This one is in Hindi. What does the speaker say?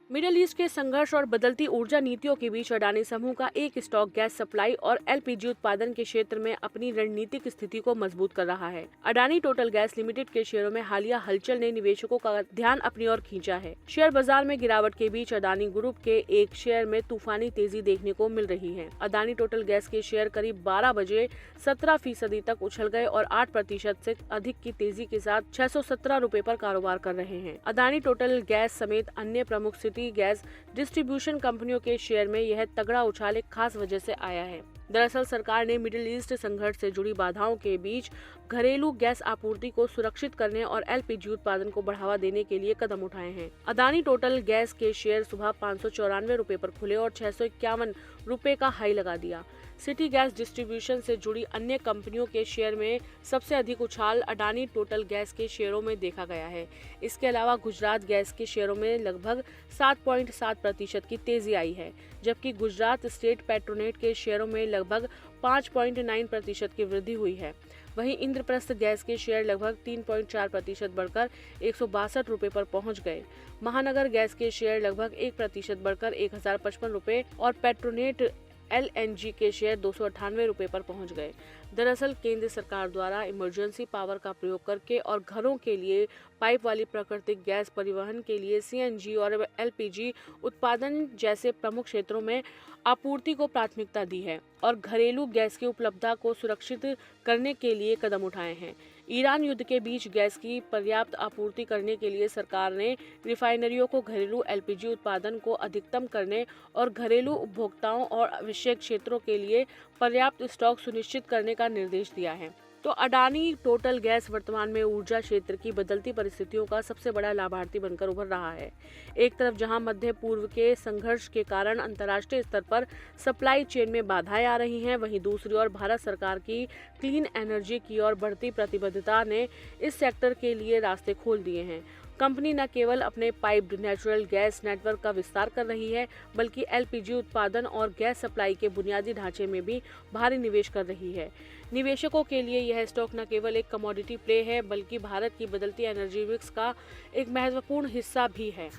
मिडिल ईस्ट के संघर्ष और बदलती ऊर्जा नीतियों के बीच अडानी समूह का एक स्टॉक गैस सप्लाई और एलपीजी उत्पादन के क्षेत्र में अपनी रणनीतिक स्थिति को मजबूत कर रहा है। अडानी टोटल गैस लिमिटेड के शेयरों में हालिया हलचल ने निवेशकों का ध्यान अपनी ओर खींचा है। शेयर बाजार में गिरावट के बीच अडानी ग्रुप के एक शेयर में तूफानी तेजी देखने को मिल रही है। अडानी टोटल गैस के शेयर करीब 12 बजे 17% तक उछल गए और 8% से अधिक की तेजी के साथ 617 रुपए पर कारोबार कर रहे हैं। अडानी टोटल गैस समेत अन्य प्रमुख गैस डिस्ट्रीब्यूशन कंपनियों के शेयर में यह तगड़ा उछाल एक खास वजह से आया है। दरअसल सरकार ने मिडिल ईस्ट संघर्ष से जुड़ी बाधाओं के बीच घरेलू गैस आपूर्ति को सुरक्षित करने और एलपीजी उत्पादन को बढ़ावा देने के लिए कदम उठाए हैं। अडानी टोटल गैस के शेयर सुबह 594 रुपए पर खुले और 651 रुपए का हाई लगा दिया। सिटी गैस डिस्ट्रीब्यूशन से जुड़ी अन्य कंपनियों के शेयर में सबसे अधिक उछाल अडानी टोटल गैस के शेयरों में देखा गया है। इसके अलावा गुजरात गैस के शेयरों में लगभग 7.7% की तेजी आई है, जबकि गुजरात स्टेट पेट्रोनेट के शेयरों में लगभग 5.9% की वृद्धि हुई है। वहीं इंद्रप्रस्थ गैस के शेयर लगभग 3.4% बढ़कर 162 रुपए पर पहुंच गए। महानगर गैस के शेयर लगभग 1% बढ़कर 1055 रुपए और पेट्रोनेट एलएनजी के शेयर 298 रुपए पर पहुंच गए। दरअसल केंद्र सरकार द्वारा इमरजेंसी पावर का प्रयोग करके और घरों के लिए पाइप वाली प्राकृतिक गैस परिवहन के लिए सीएनजी और एलपीजी उत्पादन जैसे प्रमुख क्षेत्रों में आपूर्ति को प्राथमिकता दी है और घरेलू गैस की उपलब्धता को सुरक्षित करने के लिए कदम उठाए हैं। ईरान युद्ध के बीच गैस की पर्याप्त आपूर्ति करने के लिए सरकार ने रिफाइनरियों को घरेलू एलपीजी उत्पादन को अधिकतम करने और घरेलू उपभोक्ताओं और आवश्यक क्षेत्रों के लिए पर्याप्त स्टॉक सुनिश्चित करने का निर्देश दिया है। तो अडानी टोटल गैस वर्तमान में ऊर्जा क्षेत्र की बदलती परिस्थितियों का सबसे बड़ा लाभार्थी बनकर उभर रहा है। एक तरफ जहां मध्य पूर्व के संघर्ष के कारण अंतर्राष्ट्रीय स्तर पर सप्लाई चेन में बाधाएं आ रही हैं, वहीं दूसरी ओर भारत सरकार की क्लीन एनर्जी की ओर बढ़ती प्रतिबद्धता ने इस सेक्टर के लिए रास्ते खोल दिए हैं। कंपनी न केवल अपने पाइप्ड नेचुरल गैस नेटवर्क का विस्तार कर रही है, बल्कि एलपीजी उत्पादन और गैस सप्लाई के बुनियादी ढांचे में भी भारी निवेश कर रही है। निवेशकों के लिए यह स्टॉक न केवल एक कमोडिटी प्ले है, बल्कि भारत की बदलती एनर्जी मिक्स का एक महत्वपूर्ण हिस्सा भी है।